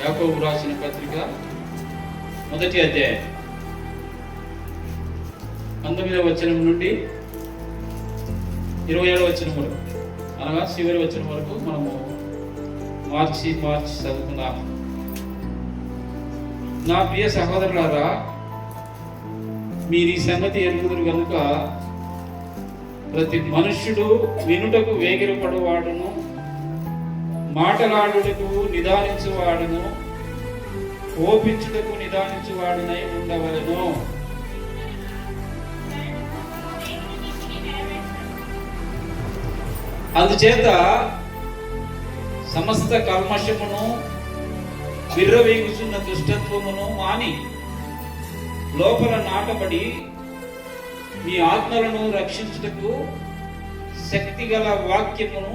యాకోబు రాసిన పత్రిక 1వ అధ్యాయం 19వ వచనం నుండి 27వ వచనం వరకు, అనగా చివరి వచనం వరకు మనము మార్చి చదువుకున్నాము. నా ప్రియ సహోదరులారా, మీరు ఈ సంగతి ఎరుగుదురు కనుక ప్రతి మనుష్యుడు వినుటకు వేగిరపడువాడును, మాటలాడుటకు నిదానించువాడును, కోపించుటకు నిదానించువాడునై ఉండవలెను. అందుచేత సమస్త కల్మషమును, విర్రవీగుచున్న దుష్టత్వమును మాని లోపల నాటబడి మీ ఆత్మలను రక్షించుటకు శక్తిగల వాక్యమును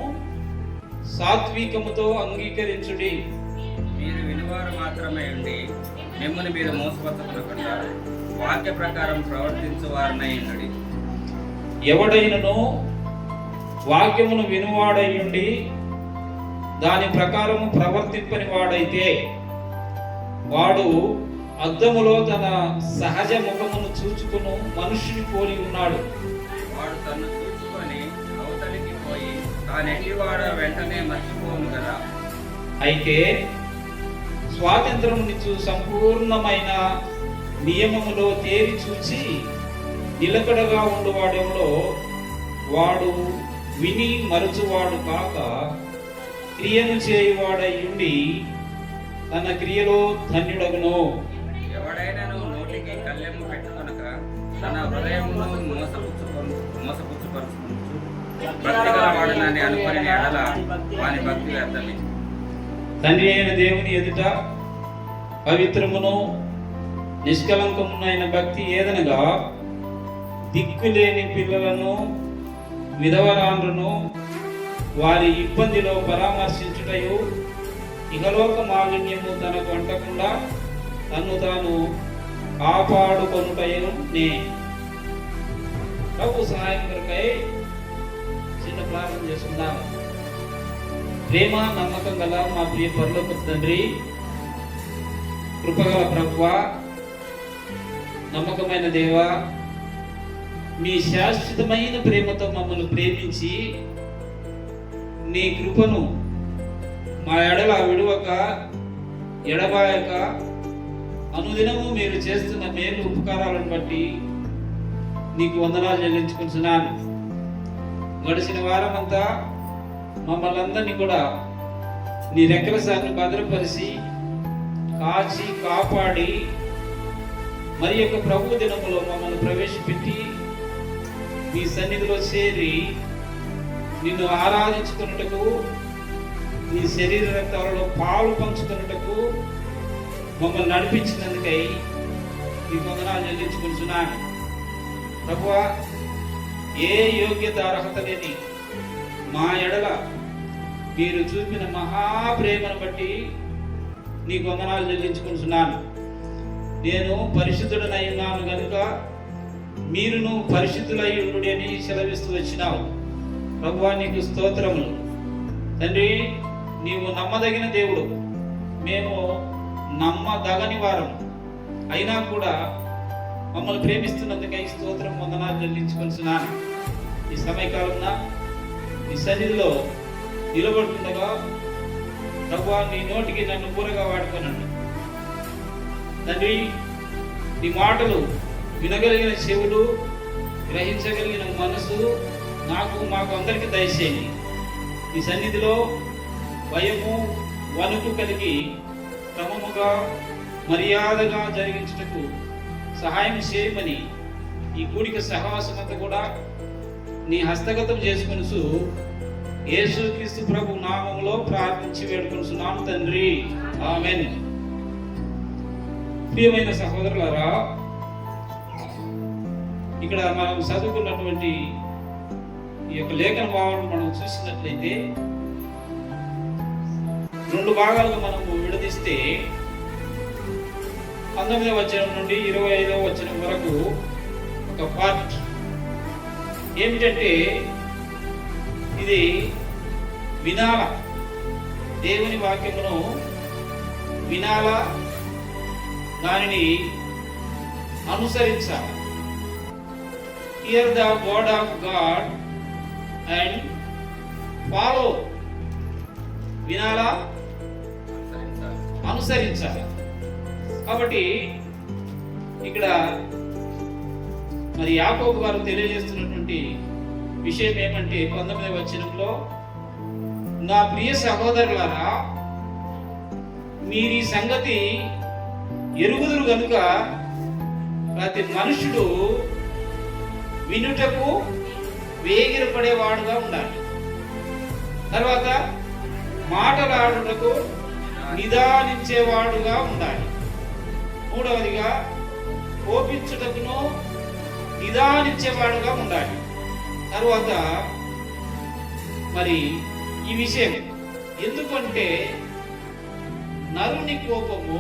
సాత్వికముతో అంగీకరించుడి. మీరు వినువారు మాత్రమే ఉండి మిమ్మల్ని మీరు మోసపరచకుండా వాక్య ప్రకారం ప్రవర్తించువారనై ఉండుడి. ఎవడైనను వాక్యమును వినువాడయ్యుండి దాని ప్రకారము ప్రవర్తింపని వాడైతే వాడు అద్దములో తన సహజ ముఖమును చూచుకును మనుష్యుని పోలి ఉన్నాడు. వాడు తను చూచుకొని అవతలికి పోయి తానెట్టివాడ వెంటనే మర్చిపోను కదా. అయితే స్వాతంత్రమునిచ్చు సంపూర్ణమైన నియమములో తేరి చూచి నిలకడగా ఉండువాడెవడో వాడు విని మరచువాడు కాక క్రియను చేయువాడయ్యుండి తన క్రియలో ధన్యుడగును. ఎవడైనాను నోటికి కళ్ళెము పెట్టుకొనక తన హృదయమును మోసపుచ్చుపరచుకొనుచు భక్తి గలవాడనని అనుకుని ఎడల వాని భక్తి వ్యర్థమే. తండ్రి అయిన దేవుని ఎదుట పవిత్రమును నిష్కలంకమునైన భక్తి ఏదనగా దిక్కులేని పిల్లలను, విధవరాండ్రను వారి ఇబ్బందిలో పరామర్శించుటయు, ఇహలోక మాలిన్యము తనకు అంటకుండా తన్ను తాను కాపాడుకొనుటయు నే. ప్రభు సహాయం కొరకై చిన్న ప్రార్థన చేసుకుందాం. ప్రేమ నమ్మకం గల మా ప్రియ పరలోక తండ్రి, కృపగల ప్రభువా, నమ్మకమైన దేవా, మీ శాశ్వతమైన ప్రేమతో మమ్మల్ని ప్రేమించి నీ కృపను మా ఎడల విడువక ఎడబాయక అనుదినము మీరు చేస్తున్న మేలు ఉపకారాలను బట్టి నీకు వందనాలు చెల్లించుకుంటున్నాను. గడిచిన వారం అంతా మమ్మల్ని అందరినీ కూడా నీ రెక్కల సార్లు భద్రపరిచి కాచి కాపాడి మరి యొక్క ప్రభు దినములో మమ్మల్ని ప్రవేశపెట్టి మీ సన్నిధిలో చేరి నిన్ను ఆరాధించుకున్నటకు, నీ శరీర రక్తాలలో పాలు పంచుకున్నటకు మమ్మల్ని నడిపించినందుకై నీకు వందనాలు చెల్లించుకుంటున్నాను. ప్రభువా, ఏ యోగ్యత అర్హత లేని మా ఎడల మీరు చూపిన మహాప్రేమను బట్టి నీకు వందనాలు చెల్లించుకుంటున్నాను. నేను పరిశుద్ధుడనై ఉన్నాను కనుక మీరును పరిశుద్ధులై ఉండు అని సెలవిస్తూ వచ్చినావు. ప్రభువా, నీకు స్తోత్రములు. తండ్రి, నీవు నమ్మదగిన దేవుడు, మేము నమ్మదగని వారం అయినా కూడా మమ్మల్ని ప్రేమిస్తున్నందుకై స్తోత్రం, వందనాలు చెల్లించుకొనిచున్నాను. ఈ సమయకాలంలో నీ సన్నిధిలో నిలబడుతుండగా ప్రభువా, నీ నోటికి నన్ను కూరగా వాడుకోనండి. తండ్రి, నీ మాటలు వినగలిగిన చెవులు, గ్రహించగలిగిన మనసు మాకు అందరికీ దయచేయండి. ఈ సన్నిధిలో భయము, వణుకు కలిగి క్రమముగా మర్యాదగా జరిగించుటకు సహాయం చేయమని ఈ కూడిక సహవాసమంతా కూడా నీ హస్తగతం చేసుకొనుచు యేసుక్రీస్తు ప్రభు నామములో ప్రార్థించి వేడుకొనుచున్నాము తండ్రి, ఆమేన్. ప్రియమైన సహోదరులారా, ఇక్కడ మనం చదువుకున్నటువంటి ఈ యొక్క లేఖన భావాలను మనం చూసినట్లయితే 2 భాగాలుగా మనము విడదీస్తే 19వ వచనం నుండి 25వ వచనం వరకు ఒక పార్ట్ ఏమిటంటే, ఇది వినాల, దేవుని వాక్యమును వినాలా, దానిని అనుసరించాలి. Here the word of God and follow. వినాలా, అనుసరించాలి. కాబట్టి ఇక్కడ మరి యాకోబు గారు తెలియజేస్తున్నటువంటి విషయం ఏమంటే 19వ వచనంలో, నా ప్రియ సహోదరులారా, మీరు ఈ సంగతి ఎరుగుదురు గనుక ప్రతి మనుషుడు వినుటకు వేగిరపడేవాడుగా ఉండాలి. తర్వాత మాటలాడుటకు నిదానించేవాడుగా ఉండాలి. మూడవదిగా కోపించుటకును నిదానించేవాడుగా ఉండాలి. తర్వాత మరి ఈ విషయం ఎందుకంటే నరుని కోపము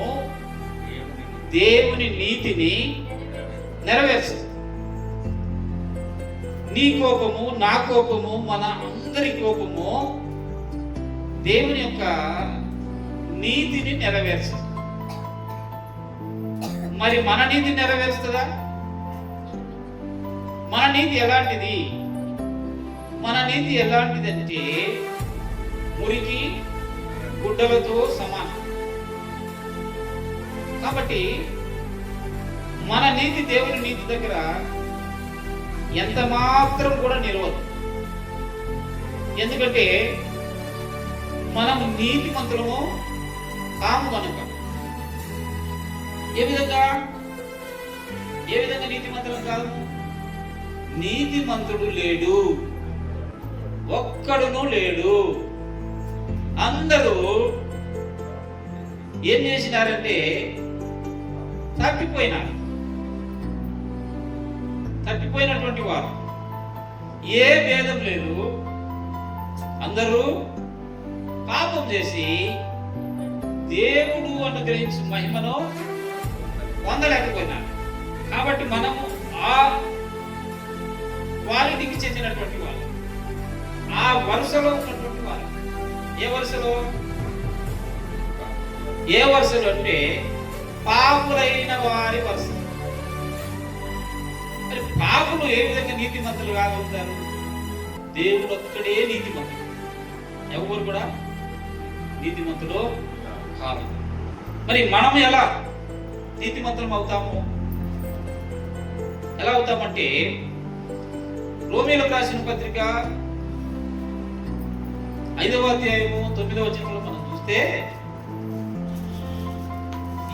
దేవుని నీతిని నెరవేర్చదు. నీ కోపము, నా కోపము, మన అందరి కోపము దేవుని యొక్క నీతిని నెరవేర్చదు. మరి మన నీతి నెరవేరుస్తుందా? మన నీతి ఎలాంటిది? మన నీతి ఎలాంటిదంటే మురికి గుడ్డలతో సమానం. కాబట్టి మన నీతి దేవుని నీతి దగ్గర ఎంత మాత్రం కూడా నిలవదు. ఎందుకంటే మనం నీతిమంతులము కాము కనుక. ఏ విధంగా నీతిమంతులం కాదు? నీతిమంతుడు లేడు, ఒక్కడును లేడు. అందరూ ఏం చేసినారంటే తప్పిపోయినటువంటి వారు. ఏ భేదం లేదు, అందరూ పాపం చేసి దేవుడు అనుగ్రహించిన మహిమను పొందలేకపోయినారు. కాబట్టి మనము ఆ క్వాలిటీకి చెందినటువంటి వాళ్ళు, ఆ వరుసలో ఉన్నటువంటి వాళ్ళు. ఏ వరుసలో అంటే పాపులైన వారి వరుస. మరి పాపులు ఏ విధంగా నీతిమంతులు కాగలుగుతారు? దేవుడు ఒక్కడే నీతిమంతుడు, ఎవరు కూడా నీతిమంతులు కాదు. మరి మనం ఎలా నీతిమంతులం అవుతాము? ఎలా అవుతామంటే రోమీయులకు రాసిన పత్రిక 5వ అధ్యాయము 9వ వచనంలో మనం చూస్తే,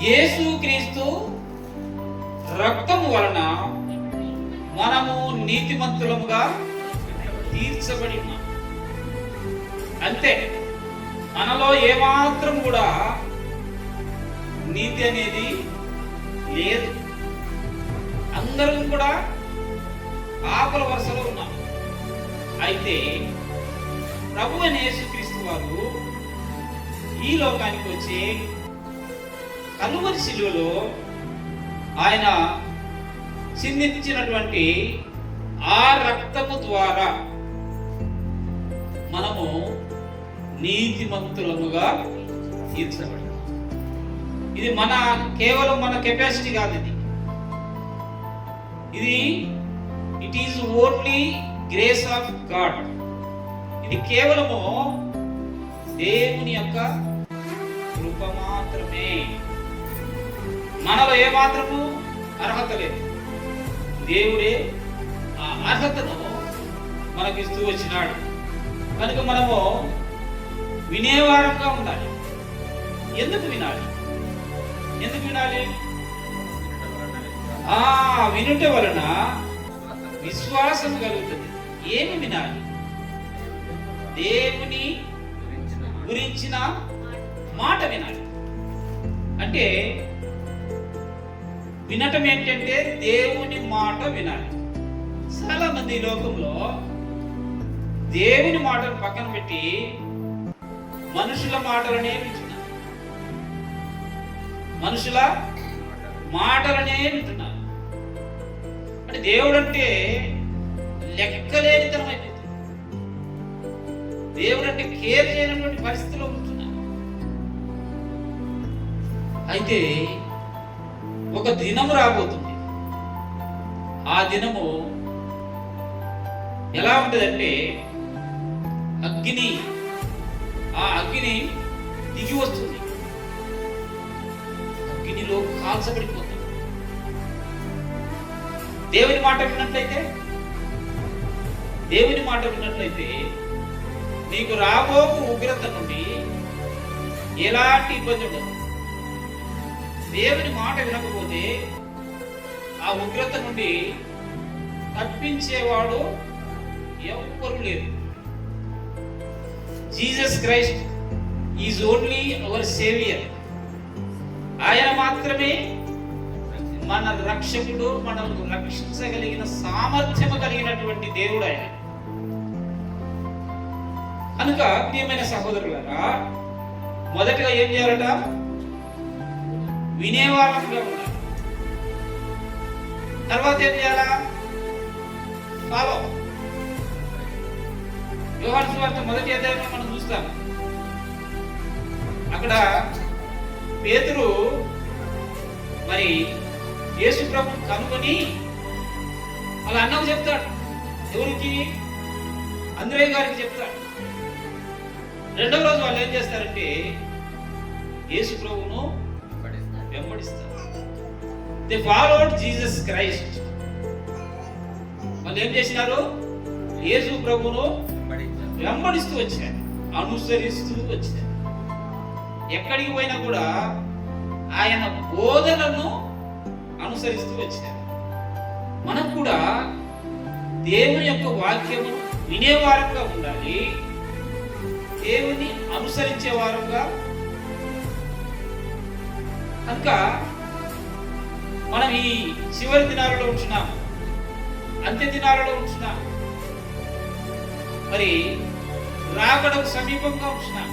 యేసుక్రీస్తు రక్తము వలన మనము నీతిమంతులముగా తీర్చబడి ఉన్నాం. అంతే, మనలో ఏమాత్రం కూడా నీతి అనేది లేదు. అందరం కూడా పాపల వరుసలో ఉన్నాం. అయితే ప్రభు అయిన యేసుక్రీస్తు వారు ఈ లోకానికి వచ్చి కలువరి శిలువలో ఆయన చిందించినటువంటి ఆ రక్తము ద్వారా మనము నీతిమంతులముగా తీర్చబడి. ఇది కేవలం మన కెపాసిటీ కాదు. It is only grace of God. ఇది కేవలము దేవుని యొక్క కృప మాత్రమే. మనలో ఏమాత్రము అర్హత లేదు. దేవుడే ఆ అర్హతను మనకిస్తూ వచ్చినాడు. కనుక మనము వినేవారంగా ఉండాలి. ఎందుకు వినాలి? వినుట వలన విశ్వాసం కలుగుతుంది. ఏమి వినాలి? దేవుని గురించిన మాట వినాలి. అంటే వినటం ఏంటంటే దేవుని మాట వినాలి. చాలా మంది ఈ లోకంలో దేవుని మాటలు పక్కన పెట్టి మనుషుల మాటలనే వింటున్నారు. అంటే దేవుడు అంటే లెక్కలేనితనం అయిపోతుంది. దేవుడు అంటే కేర్ చేయనటువంటి పరిస్థితిలో ఉంటున్నారు. అయితే ఒక దినము రాబోతుంది. ఆ దినము ఎలా ఉంటుందంటే ఆ అగ్ని దిగి వస్తుంది, అగ్నిలో కాల్చబడిపోతుంది. దేవుని మాట విన్నట్లయితే నీకు రాబోకు ఉగ్రత నుండి ఎలాంటి ఇబ్బంది ఉండదు. దేవుని మాట వినకపోతే ఆ ఉగ్రత నుండి తప్పించేవాడు ఎవ్వరూ లేరు. Jesus Christ is only our saviour. ఆయన మాత్రమే మన రక్షకుడు, మనల్ని రక్షించగలిగిన సామర్థ్యము కలిగినటువంటి దేవుడు ఆయన. కనుక ప్రియమైన సహోదరులారా, మొదటగా ఏం చేయాలట? వినేవాళ్ళంగా ఉండాలి. తర్వాత ఏం చేయాలా? ఫాలో. యోహాను సువార్త మొదటి అధ్యాయంలో మనం చూస్తాం. అక్కడ పేతురు మరి యేసు ప్రభువును కనుగొని వాళ్ళ అన్నకు చెప్తాడు. ఎవరికి? అంద్రేయ గారికి చెప్తాడు. రెండవ రోజు వాళ్ళు ఏం చేస్తారంటే యేసు ప్రభువును వెంబడిస్తారు. They followed Jesus Christ. వాళ్ళు ఏం చేసినారు? యేసు ప్రభువును వెంబడిస్తూ వచ్చారు, అనుసరిస్తూ వచ్చారు. ఎక్కడికి పోయినా కూడా ఆయన బోధనను అనుసరిస్తూ వచ్చారు. మనం కూడా దేవుని యొక్క వాక్యము వినేవారంగా ఉండాలి, దేవుని అనుసరించే వారంగా. కనుక మనం ఈ చివరి దినాలలో ఉంటున్నాం, అంత్య దినాలలో ఉంటున్నాం, మరి రాకడకు సమీపంగా ఉంటున్నాం.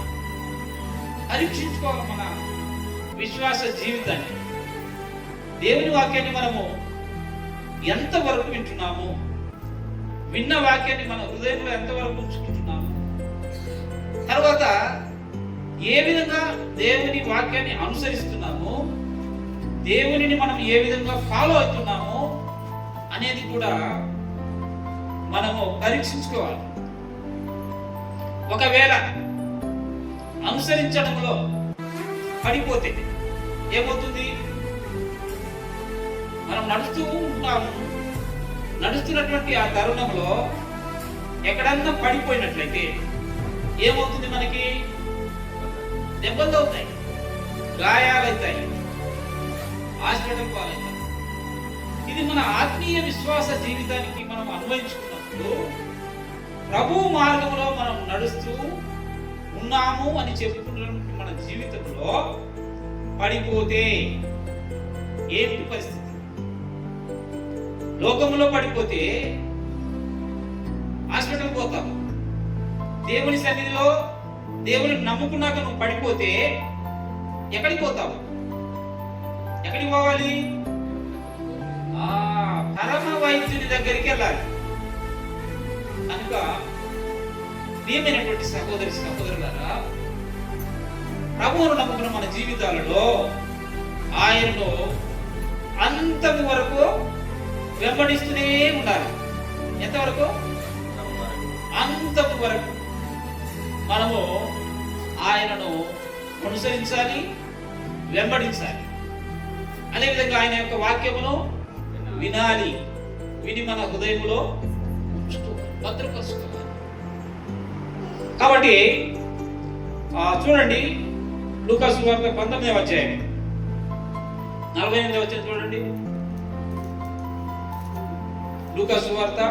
పరీక్షించుకోవాలి మన విశ్వాస జీవితాన్ని. దేవుని వాక్యాన్ని మనము ఎంతవరకు వింటున్నాము, విన్న వాక్యాన్ని మన హృదయంలో ఎంతవరకు ఉంచుకుంటున్నాము, తర్వాత ఏ విధంగా దేవుని వాక్యాన్ని అనుసరిస్తున్నాము, దేవునిని మనం ఏ విధంగా ఫాలో అవుతున్నాము అనేది కూడా మనము పరీక్షించుకోవాలి. ఒకవేళ అనుసరించడంలో పడిపోతే ఏమవుతుంది? మనం నడుస్తూ ఉంటాము, నడుస్తున్నటువంటి ఆ తరుణంలో ఎక్కడన్నా పడిపోయినట్లయితే ఏమవుతుంది? మనకి దెబ్బలు అవుతాయి, గాయాలు అవుతాయి, హాస్పిటల్ పాలవుతాయి. ఇది మన ఆత్మీయ విశ్వాస జీవితానికి మనం అన్వయించుకున్నప్పుడు ప్రభు మార్గంలో మనం నడుస్తూ ఉన్నాము అని చెప్పుకున్నటువంటి మన జీవితంలో పడిపోతే ఏంటి పరిస్థితి? లోకంలో పడిపోతే హాస్పిటల్ పోతావు. దేవుని సన్నిధిలో దేవుని నమ్ముకున్నాక నువ్వు పడిపోతే ఎక్కడికి పోతావు? ఎక్కడికి పోవాలి? పరమ వైద్యుని దగ్గరికి వెళ్ళాలి. కనుక ప్రియమైనటువంటి సహోదరులారా, ప్రభువును నమ్ముకున్న మన జీవితాలలో ఆయనను అంతము వరకు వెంబడిస్తూనే ఉండాలి. ఎంతవరకు? అంతము వరకు మనము ఆయనను అనుసరించాలి, వెంబడించాలి. అదేవిధంగా ఆయన యొక్క వాక్యమును వినాలి, విని మన హృదయంలో భద్రపరుచుకోవాలి. కాబట్టి చూడండి, లూకా సువార్త 19వ అధ్యాయం 48వ వచనం చూడండి. లూకా సువార్త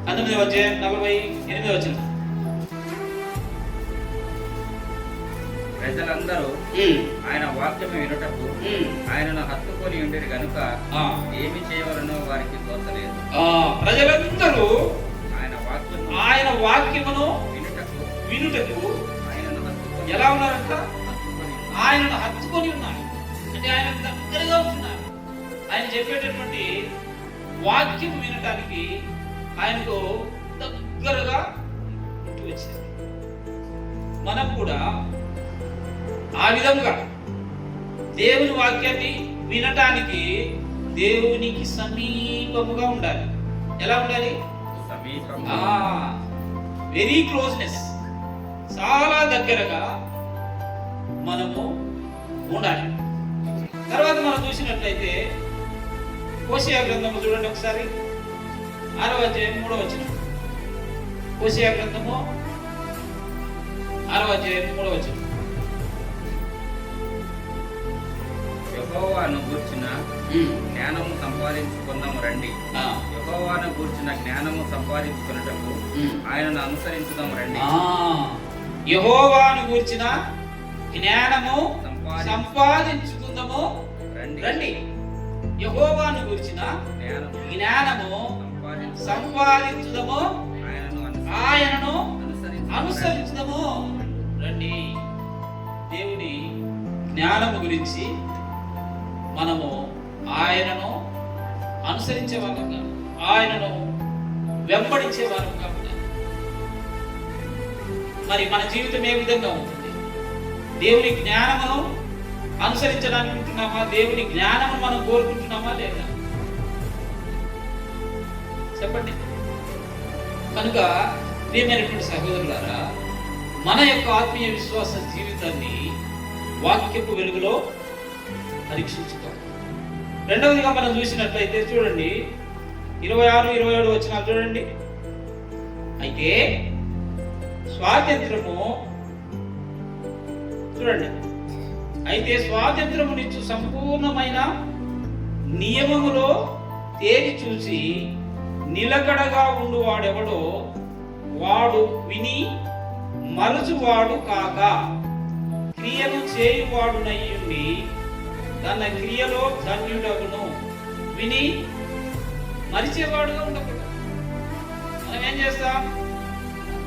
19వ అధ్యాయం 48వ వచనం. ప్రజలందరూ ఆయన వాక్యము వినుటకు ఆయనను హత్తుకొని ఉండేది కనుక ఏమి చేయవలనో వారికి తోచలేదు. ప్రజలందరూ ఆయన వాక్యమును వినుటకు ఎలా ఉన్నారంట? ఆయనను హత్తుకొని ఉన్నారు. అంటే ఆయన దగ్గరగా ఉంటున్నారు. ఆయన చెప్పేటటువంటి వాక్యం వినటానికి ఆయనకు దగ్గరగా ఉంటూ వచ్చారు. మనం కూడా ఆ విధంగా దేవుని వాక్యాన్ని వినటానికి దేవునికి సమీపముగా ఉండాలి. ఎలా ఉండాలి? వెరీ క్లోజ్నెస్, చాలా దగ్గరగా మనము ఉండాలి. తర్వాత మనం చూసినట్లయితే హోషేయ గ్రంథము చూడండి ఒకసారి, 6వ అధ్యాయం 3వ వచనం. హోషేయ గ్రంథము 6వ అధ్యాయం 3వ వచనం. యెహోవాను గూర్చిన జ్ఞానము సంపాదించుకుందాము రండి. యెహోవాను గూర్చిన జ్ఞానము సంపాదించుకున్నటకు ఆయనను అనుసరించుదాము రండి. యెహోవాను గూర్చిన జ్ఞానము సంపాదించుకుందాము రండి. యెహోవాను గూర్చిన జ్ఞానము సంపాదించుదాము, ఆయనను అనుసరించుదాము రండి. దేవుని జ్ఞానము గురించి మనము ఆయనను అనుసరించే వారంగా, ఆయనను వెంబడించే వారంగా ఉండాలి. మరి మన జీవితం ఏ విధంగా ఉంటుంది? దేవుని జ్ఞానమును అనుసరించడానికి ఉంటున్నామా? దేవుని జ్ఞానము మనం కోరుకుంటున్నామా లేదా? చెప్పండి. కనుక ప్రియమైనటువంటి సహోదరులారా, మన యొక్క ఆత్మీయ విశ్వాస జీవితాన్ని వాక్యపు వెలుగులో పరీక్షించుకోవాలి. రెండవదిగా మనం చూసినట్లయితే చూడండి, 26, 27 వచనాలు చూడండి. అయితే స్వాతంత్రము చూడండి, అయితే స్వాతంత్రమునిచ్చు సంపూర్ణమైన నియమములో తేరి చూసి నిలకడగా ఉండు వాడెవడో వాడు విని మరచువాడు కాక క్రియను చేయువాడునయ్యుండి తన క్రియలో ధన్యుడగును. విని మరిచేవాడుగా ఉండకూడదు. మనం ఏం చేస్తాం?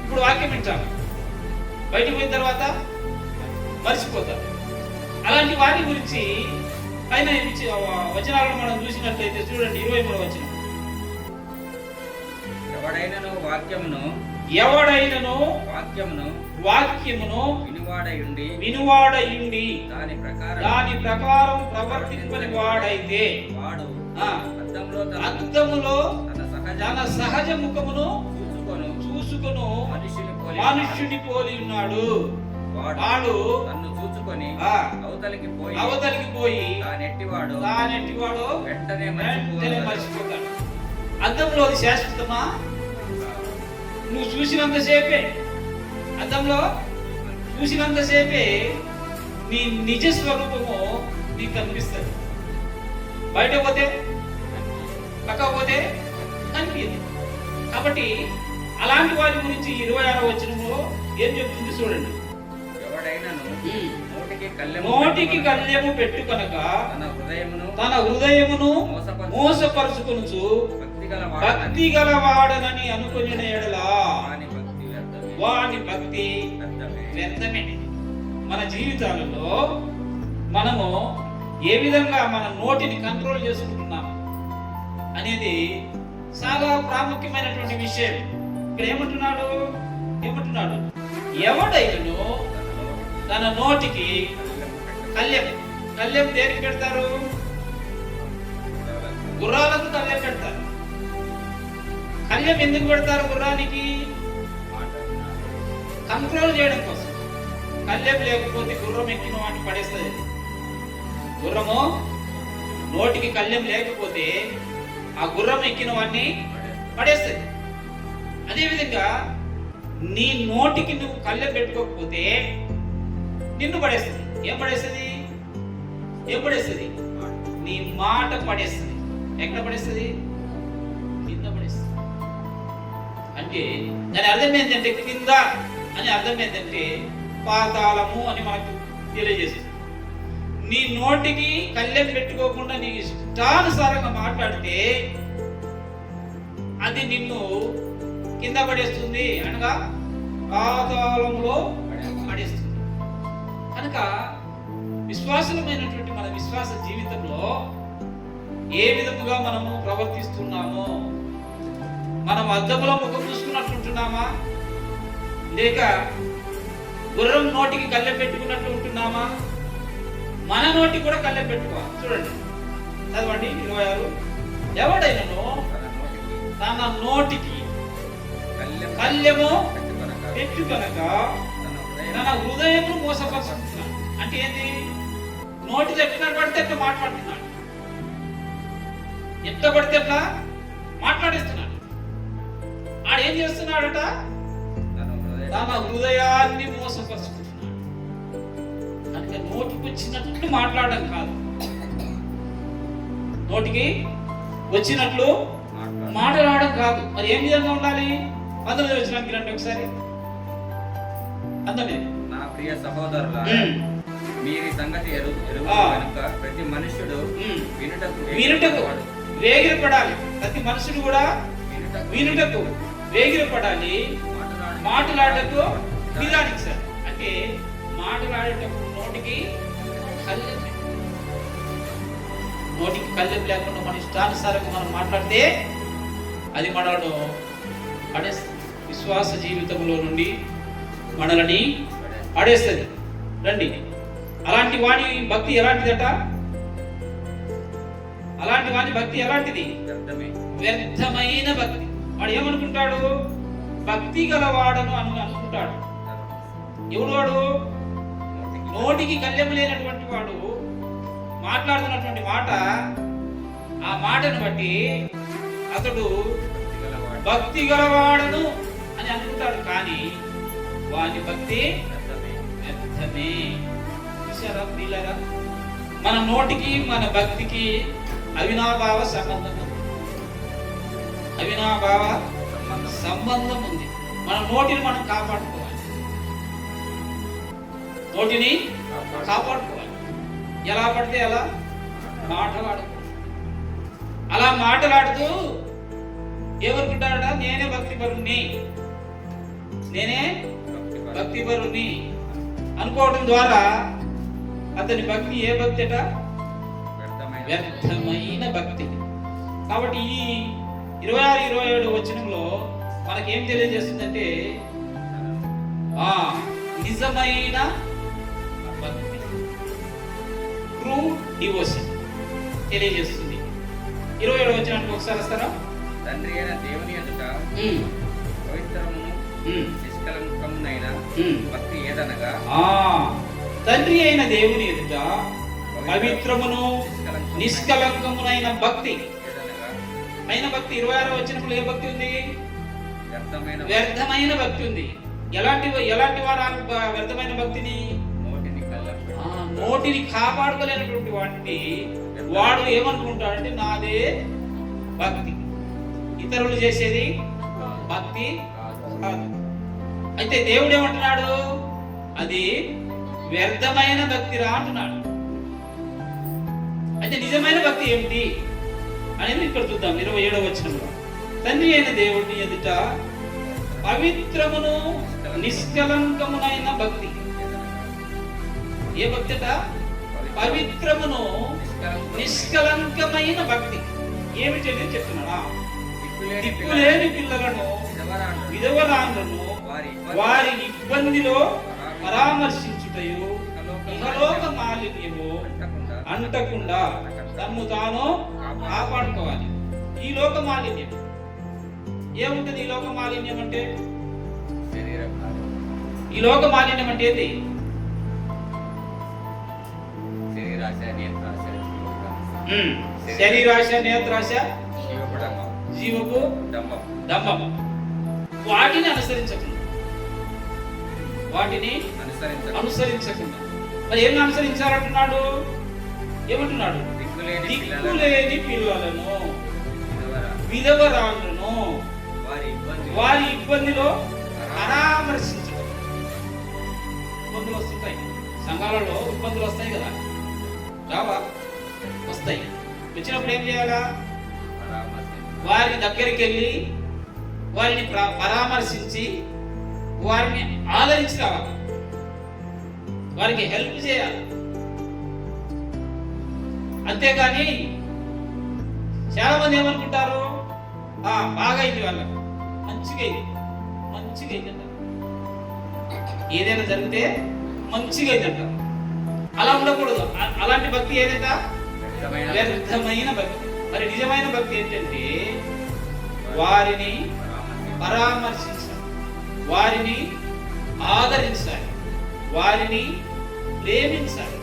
ఇప్పుడు వాక్యం వింటాం, బయటకు పోయిన తర్వాత మర్చిపోతాం. అలాంటి వాటి గురించి పైన వచనాలను మనం చూసినట్లయితే చూడండి, 23వ వచనం. ఎవడైనను వాక్యమును వినువాడయుండి దాని ప్రకారం ప్రవర్తింపని వాడైతే వాడు అద్దములో తన సహజ ముఖమును చూసుకొను మనుష్యుని పోలి ఉన్నాడు. వాడు నన్ను చూసుకొని అవతలికి పోయి తానెట్టివాడు వెంటనే మర్చిపోతాడు. అద్దంలో అది శాశ్వతమా? నువ్వు చూసినంతసేపే, అద్దంలో చూసినంతసేపే నీ నిజ స్వరూపము నీకు కనిపిస్తుంది. బయట పోతే, పక్క పోతే కనిపించదు. కాబట్టి అలాంటి వారి గురించి 26వ వచనంలో ఏం చెప్తుంది చూడండి. నోటికి కళ్యము పెట్టుకొనక తన హృదయమును మోసపరుచుకొనుచు భక్తి గలవాడనని అనుకొనిన ఎడలా వాని భక్తి వ్యర్థమే. మన జీవితాలలో మనము ఏ విధంగా మన నోటిని కంట్రోల్ చేసుకుంటున్నాం అనేది చాలా ప్రాముఖ్యమైనటువంటి విషయం. ఇక్కడ ఏమంటున్నాడు? ఎవడైనను తన నోటికి కళ్యం దేనికి పెడతారు? గుర్రాలకు కళ్యం పెడతారు. కళ్యం ఎందుకు పెడతారు? గుర్రానికి కంట్రోల్ చేయడం కోసం. కళ్యం లేకపోతే గుర్రం ఎక్కిన వాడిని పడేస్తుంది. గుర్రము నోటికి కళ్యం లేకపోతే ఆ గుర్రం ఎక్కిన వాడిని పడేస్తుంది. అదేవిధంగా నీ నోటికి నువ్వు కళ్యం పెట్టుకోకపోతే నిన్ను పడేస్తుంది. ఏం పడేస్తుంది? నీ మాట పడేస్తుంది. ఎక్కడ పడేస్తుంది? కింద పడేస్తుంది. అంటే దాని అర్థం ఏంటంటే, కింద అని అర్థం ఏంటంటే పాతాళము అని మనకు తెలియజేస్తుంది. నీ నోటికి కళ్యం పెట్టుకోకుండా నీ ఇష్టానుసారంగా మాట్లాడితే అది నిన్ను కింద పడేస్తుంది, అనగా పాతాళంలో పడేస్తుంది. కనుక విశ్వాసమైనటువంటి మన విశ్వాస జీవితంలో ఏ విధముగా మనము ప్రవర్తిస్తున్నామో, మనం అద్దములో ముఖం చూసుకున్నట్లుంటున్నామా, లేక గుర్రం నోటికి కళ్ళె పెట్టుకున్నట్లు ఉంటున్నామా? మన నోటికి కూడా కళ్ళెం పెట్టుకోవాలి. చూడండి, చదవండి 26. ఎవడైనను తన నోటికి కళ్ళెము పెట్టుకొనక తన హృదయము మోసపరుచుకుంటున్నాడు. అంటే ఏంది? నోటి ఎట్లా పడితే ఎట్లా మాట్లాడుతున్నాడు, ఎట్లా పడితే ఎట్లా మాట్లాడిస్తున్నాడు. ఆడేం చేస్తున్నాడట? తన హృదయాన్ని మోసపరుచుకుంటున్నాడు. అంటే నోటికి వచ్చినట్లు మాట్లాడడం కాదు, నోటికి వచ్చినట్లు మాట్లాడడం కాదు. మరి ఏం విధంగా ఉండాలి? అందులో వచ్చినానికి రండి ఒకసారి. అందమే నా ప్రియ సహోదరుల, మీరు ఈ సంగతి ఎరుగు కనుక ప్రతి మనుష్యుడు వినుటకు వేగిరపడాలి. ప్రతి మనుషుడు కూడా వినుటకు వేగిరపడాలి, మాట్లాడటకు నిదానించాలి. అంటే మాట్లాడేటప్పుడు నోటికి కళ్ళెం, నోటికి కళ్ళెం లేకుండా మన ఇష్టానుసారంగా మనం మాట్లాడితే అది మనను విశ్వాస జీవితంలో నుండి మనల్ని పడేస్తుంది. రండి, అలాంటి వాడి భక్తి ఎలాంటిదట? అలాంటి వాడి భక్తి ఎలాంటిది? వ్యర్థమైన భక్తి. వాడు ఏమనుకుంటాడు? భక్తి గలవాడను అని అనుకుంటాడు. ఎవడు వాడు? నోటికి కళ్ళెం లేనటువంటి వాడు మాట్లాడుతున్నటువంటి మాట, ఆ మాటను బట్టి అతడు భక్తి గలవాడను అని అనుకుంటాడు. కానీ వాని భక్తి వ్యర్థమే. చూసారా ప్రియులారా? మన నోటికి మన భక్తికి అవినాభావ సంబంధం ఉంది. అవినాభావ సంబంధం ఉంది. మన నోటిని మనం కాపాడుకోవాలి, నోటిని కాపాడుకోవాలి. ఎలా పడితే అలా మాట్లాడుకో. అలా మాట్లాడుతూ ఏమనుకుంటాడట? నేనే భక్తి పరుణ్ణి, నేనే భక్తి పరుణ్ణి అనుకోవడం ద్వారా అతని భక్తి ఏ భక్తి అట? వ్యర్థమైన భక్తి. కాబట్టి ఈ 26, 27 వచనంలో మనకేం తెలియజేస్తుందంటే నిజమైన భక్తి, ట్రూ డివోషన్ తెలియజేస్తుంది. 27 వచనానికి ఒకసారి వస్తారా? తండ్రి అయిన దేవుని ఎదుట పవిత్రమును నిష్కలంకమునైన భక్తి ఏదనగా, తండ్రి అయిన దేవుని ఎదుట పవిత్రమును నిష్కలంకమునైన భక్తి అయిన భక్తి. 26 వచనంలో ఏ భక్తి ఉంది? వ్యర్థమైన భక్తి ఉంది. ఎలాంటి వారు వ్యర్థమైన భక్తిని? నోటిని కాపాడుకోలేనటువంటి వాటిని వాడు ఏమనుకుంటాడంటే నాదే భక్తి, ఇతరులు చేసేది భక్తి కాదు. అయితే దేవుడు ఏమంటున్నాడు? అది వ్యర్థమైన భక్తి రా అంటున్నాడు. అయితే నిజమైన భక్తి ఏమిటి అనేది ఇక్కడ చూద్దాం. 27వ వచనంలో తండ్రి అయిన దేవుడిని ఎదుట పవిత్రమును నిష్కలంకమునైన భక్తి. ఏ భక్తి అట? పవిత్రమును నిష్కలంకమైన భక్తి. ఏమిటి అనేది చెప్తున్నాడా? దిక్కులేని పిల్లలను, విధవరాండ్లను వారి ఇబ్బందిలో పరామర్శించుటయు, ఇహలోక మాలిన్యము అంటకుండా తమ్ము తాను కాపాడుకోవాలి. ఈ లోక మాలిన్యం ఏముంటది? ఈ లోక మాలిన్యం అంటే, ఈ లోక మాలిన్యం అంటే ఏంటి? శరీరాశ, నేత్రాశ, జీవపు డంబం. వాటిని అనుసరించకుండా మరి ఏం అనుసరించాలంటున్నాడు? ఏమంటున్నాడు? దిక్కులేని పిల్లలను, విధవరాండ్లను వారి ఇబ్బందిలో పరామర్శించడం. ఇబ్బందులు వస్తుంటాయి, సంఘాలలో ఇబ్బందులు వస్తాయి కదా, రావా? వస్తాయి. వచ్చినప్పుడు ఏం చేయాలా? వారి దగ్గరికి వెళ్ళి వారిని పరామర్శించి వారిని ఆదరించి రావాలి, వారికి హెల్ప్ చేయాలి. అంతేగాని చాలా మంది ఏమనుకుంటారు? బాగా అయింది, వాళ్ళకి మంచిగా అయిందంట, ఏదైనా జరిగితే మంచిగా అయిందంట. అలా ఉండకూడదు. అలాంటి భక్తి ఏదైతే వ్యర్థమైన వ్యర్థమైన భక్తి. మరి నిజమైన భక్తి ఏంటంటే వారిని పరామర్శించాలి, వారిని ఆదరించాలి, వారిని ప్రేమించాలి.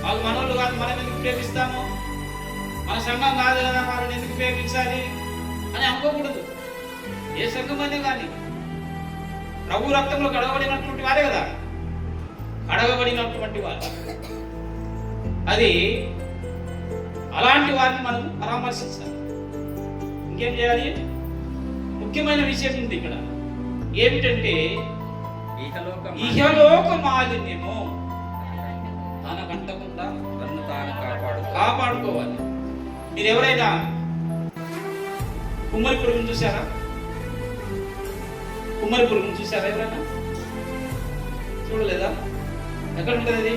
వాళ్ళు మనోళ్ళు కాదు, మనం ఎందుకు ప్రేమిస్తాము? మన సంఘం కాదు కదా, వాళ్ళని ఎందుకు ప్రేమించాలి అని అనుకోకూడదు. ఏ సంఘం అనే కానీ ప్రభు రక్తంలో కడగబడినటువంటి వారే కదా, కడగబడినటువంటి వారు. అది అలాంటి వారిని మనం పరామర్శించాలి. ఇంకేం చేయాలి? ముఖ్యమైన విషయం ఉంది ఇక్కడ. ఏమిటంటే ఇహలోక మాలిన్యము తనకంటకుండా తను తాను కాపాడుకోవాలి. మీరు ఎవరైనా కుమ్మరి పురుగును చూసారా? కుమ్మరి పురుగును చూసారా ఎవరైనా? చూడలేదా? ఎక్కడ ఉంటుంది అది?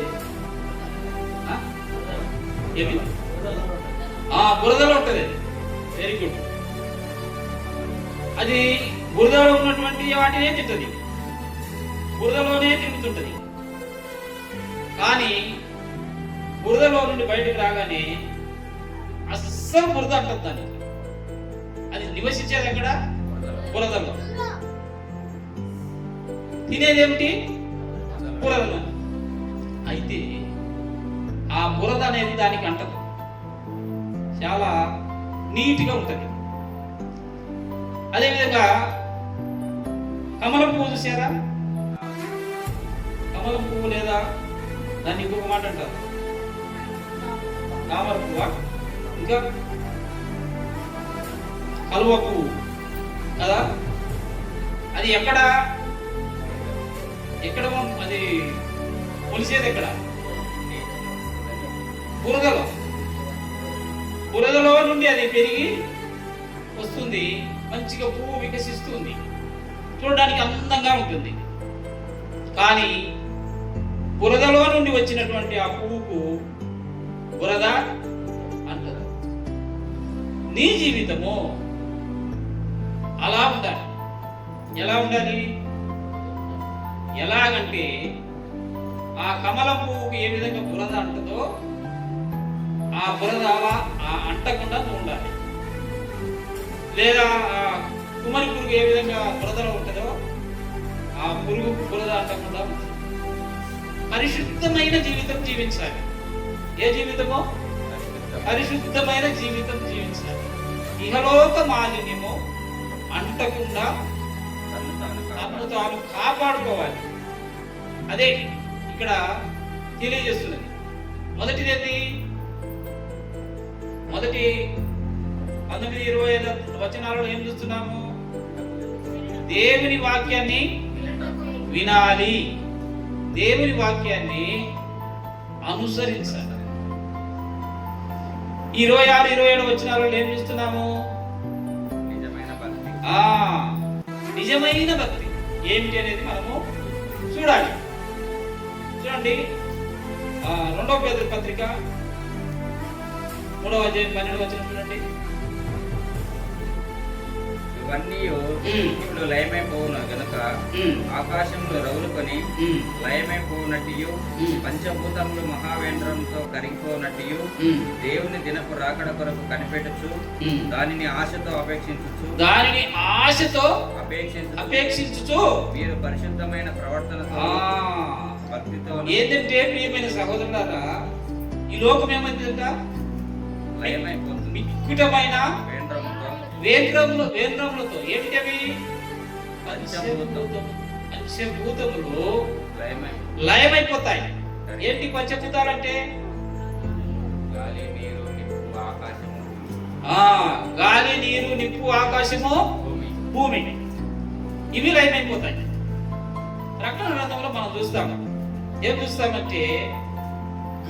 ఏమి? బురదలో ఉంటుంది. Very good. అది బురదలో ఉన్నటువంటి వాటినే తింటుంది, బురదలోనే తిరుగుతుంటది. కానీ బురదలో నుండి బయటకు రాగానే అస్సలు బురద అంటుంది దాన్ని. అది నివసించేది ఎక్కడ? బురదలో. తినేదేమిటి? బురదలో. అయితే ఆ బురద అనేది దానికి అంటదు, చాలా నీట్గా ఉంటుంది. అదేవిధంగా కమలం పువ్వు చూసారా? కమలం పువ్వు లేదా దాన్ని ఇంకొక మాట అంటారు తామర పువ్వు, ఇంకా కలువ పువ్వు కదా. అది ఎక్కడ అది మొలిసేది ఎక్కడ? బురదలో. బురదలో నుండి అది పెరిగి వస్తుంది, మంచిగా పువ్వు వికసిస్తుంది, చూడడానికి అందంగా ఉంటుంది. కానీ బురదలో నుండి వచ్చినటువంటి ఆ పువ్వుకు బురద అంటారు. నీ జీవితము అలా ఉండాలి. ఎలా ఉండాలి? ఎలాగంటే ఆ కమల పువ్వుకు ఏ విధంగా బురద అంటదో ఆ బురద అలా అంటకుండా ఉండాలి. లేదా ఆ కుమరి పురుగు ఏ విధంగా బురదలో ఉంటుందో ఆ పురుగు బురద అంటకుండా పరిశుద్ధమైన జీవితం జీవించాలి. ఏ జీవితమో? పరిశుద్ధమైన జీవితం జీవించాలి. ఇహలోక మాలిన్యము అంటకుండా తనను తాను కాపాడుకోవాలి. అదే ఇక్కడ తెలియజేస్తున్నది. మొదటిది మొదటి 19-20 వచనాలలో ఏం చూస్తున్నాము? దేవుని వాక్యాన్ని వినాలి, దేవుని వాక్యాన్ని అనుసరించాలి. 26-27 వచనాలలో ఏం చూస్తున్నాము? నిజమైన భక్తి ఏమిటి అనేది మనము చూడాలి. చూడండి, 2వ పేతురు పత్రిక 3వ అధ్యాయం 12వ వచనం చూడండి. ఇవన్నీ ఇప్పుడు లయమైపోవును గనుక ఆకాశంలో రగులుకొని లయమైపోనట్టు పంచభూతములు మహావేంద్రంతో కరిగిపోనట్టు దేవుని దినపు రాకడ కొరకు కనిపెట్టచ్చు, దానిని ఆశతో అపేక్షించుచు మీరు పరిశుద్ధమైన ప్రవర్తనతో భక్తితో. ఏంటంటే ప్రియమైన సహోదరులారా, ఈ లోకం ఏమైందంట? లయమైపోతుంది. మిక్కుటమైన వేంద్రములతో. ఏమిటవి? పంచభూతములు లయమైపోతాయి. ఏంటి పంచభూతాలంటే? గాలి, నీరు, నిప్పు, ఆకాశము, భూమి. ఇవి లయమైపోతాయి. ప్రకటన గ్రంథంలో మనం చూస్తాము. ఏం చూస్తామంటే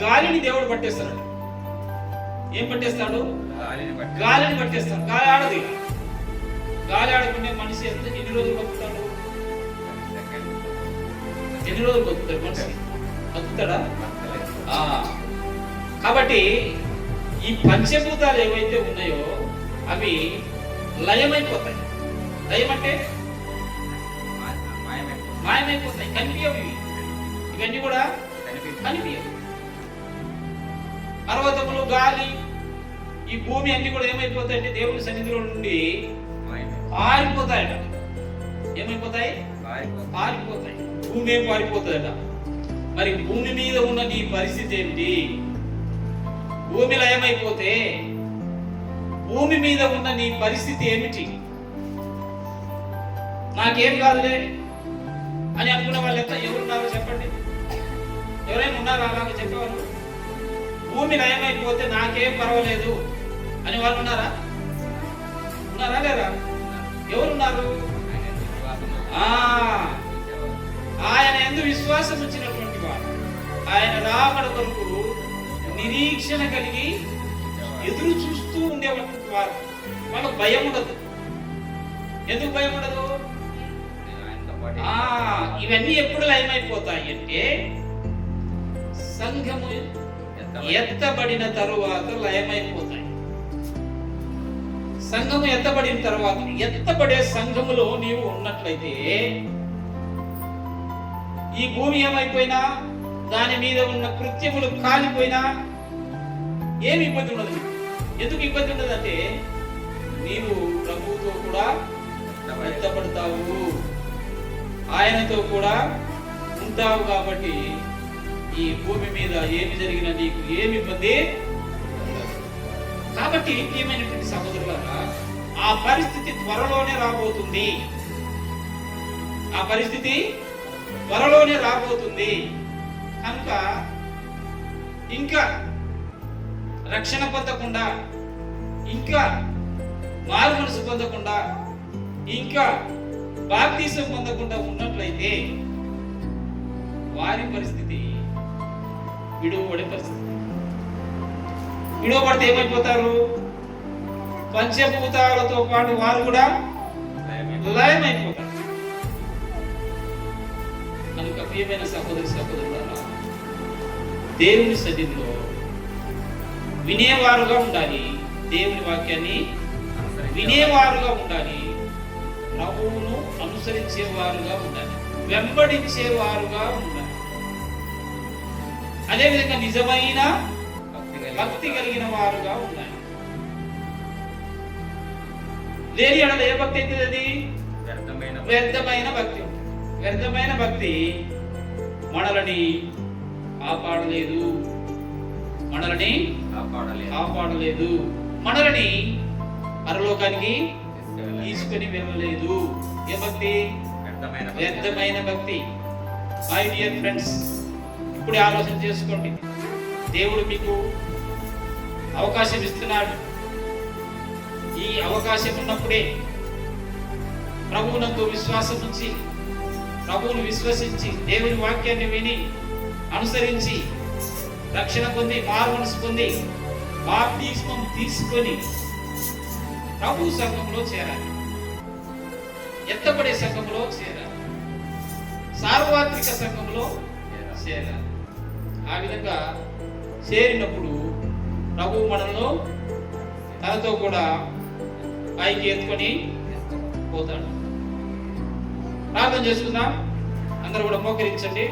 గాలిని దేవుడు పట్టేస్తాడు. ఏం పట్టేస్తాడు? గాలిని పట్టేస్తాడు. గాలి ఆడదు. గాలి ఆడకుండా మనిషి ఎన్ని రోజులు బతుకుతాడు? ఎన్ని రోజులు బతుకుతాడు మనిషి? బతుకుతాడా? కాబట్టి ఈ పంచభూతాలు ఏవైతే ఉన్నాయో అవి లయమైపోతాయి. లయం అంటే మాయమైపోతాయి, కనిపించవు. ఇవన్నీ కూడా కనిపించదు. పర్వతములు, గాలి, ఈ భూమి అన్ని కూడా ఏమైపోతాయంటే దేవుని సన్నిధిలో నుండి పారిపోతాయట. ఏమైపోతాయి? పారిపోతాయి. భూమి ఏం పారిపోతుందట. మరి భూమి మీద ఉన్న నీ పరిస్థితి ఏంటి? భూమి లయమైపోతే భూమి మీద ఉన్న నీ పరిస్థితి ఏమిటి? నాకేం కాదులే అని అనుకున్న వాళ్ళు ఎంత ఎవరున్నారో చెప్పండి. ఎవరైనా ఉన్నారా అలాగే చెప్పేవాళ్ళు? భూమి లయమైపోతే నాకేం పర్వాలేదు అని వాళ్ళు ఉన్నారా? ఉన్నారా లేరా? ఎవరున్నారు? ఆయన యందు విశ్వాసం వచ్చినటువంటి వాడు, ఆయన రాకడ కొరకు నిరీక్షణ కలిగి ఎదురు చూస్తూ ఉండేటువంటి వారు. వాళ్ళకు భయం ఉండదు. ఎందుకు భయం ఉండదు? ఇవన్నీ ఎప్పుడు లయమైపోతాయి అంటే సంఘము ఎత్తబడిన తరువాత లయమైపోతాయి. సంఘము ఎత్తబడిన తర్వాత, ఎత్తబడే సంఘములో నీవు ఉన్నట్లయితే ఈ భూమి ఏమైపోయినా, దాని మీద ఉన్న కృత్యములు కాలిపోయినా ఏమి ఇబ్బంది ఉండదు. ఎందుకు ఇబ్బంది ఉండదంటే నీవు ప్రభువుతో కూడా ఎత్తబడతావు, ఆయనతో కూడా ఉంటావు. కాబట్టి ఈ భూమి మీద ఏమి జరిగినా నీకు ఏమి ఇబ్బంది. కాబట్టి ఏమైనటువంటి సహోదరులారా, ఆ పరిస్థితి త్వరలోనే రాబోతుంది. ఆ పరిస్థితి త్వరలోనే రాబోతుంది. కనుక ఇంకా రక్షణ పొందకుండా, ఇంకా మారు మనసు పొందకుండా, ఇంకా బాప్తిసం పొందకుండా ఉన్నట్లయితే వారి పరిస్థితి విడువబడే పరిస్థితి. విడువబడితే ఏమైపోతారు? పంచభూతాలతో పాటు వారు కూడా లయమైపోతారు. కనుక ప్రియమైన సహోదరి సహోదరులారా, దేవుని సన్నిధిలో వినేవారుగా ఉండాలి. దేవుని వాక్యాన్ని వినేవారుగా ఉండాలి. ప్రభువును అనుసరించేవారుగా ఉండాలి. వెంబడించేవారుగా ఉండాలి. అదేవిధంగా నిజమైన భక్తి కలిగిన వారుగా ఉండాలి. లేని ఎడల ఏ భక్తి అయితే అది వ్యర్థమైన భక్తి. వ్యర్థమైన భక్తి మనలని కాపాడలేదు, మనలని కాపాడలేదు, మనలని పరలోకానికి తీసుకొని వెళ్ళలేదు. ఏ భక్తి? వ్యర్థమైన భక్తి. మై డియర్ ఫ్రెండ్స్, ఇప్పుడే ఆలోచన చేసుకోండి. దేవుడు మీకు అవకాశం ఇస్తున్నాడు. ఈ అవకాశం ఉన్నప్పుడే ప్రభువునందు విశ్వాసం ఉంచి, ప్రభువును విశ్వసించి, దేవుని వాక్యాన్ని విని అనుసరించి రక్షణ పొంది, మారు మనసు పొంది, బాప్తిస్మం తీసుకొని ప్రభు సంఘంలో చేరాలి. ఎత్తబడే సంఘంలో చేరాలి. సార్వత్రిక సంఘంలో చేరాలి. ఆ విధంగా చేరినప్పుడు ప్రభు మనలో తనతో కూడా పైకి ఎత్తుకొని పోతాడు. ప్రార్థన చేసుకుందాం. అందరూ కూడా మోకరించండి.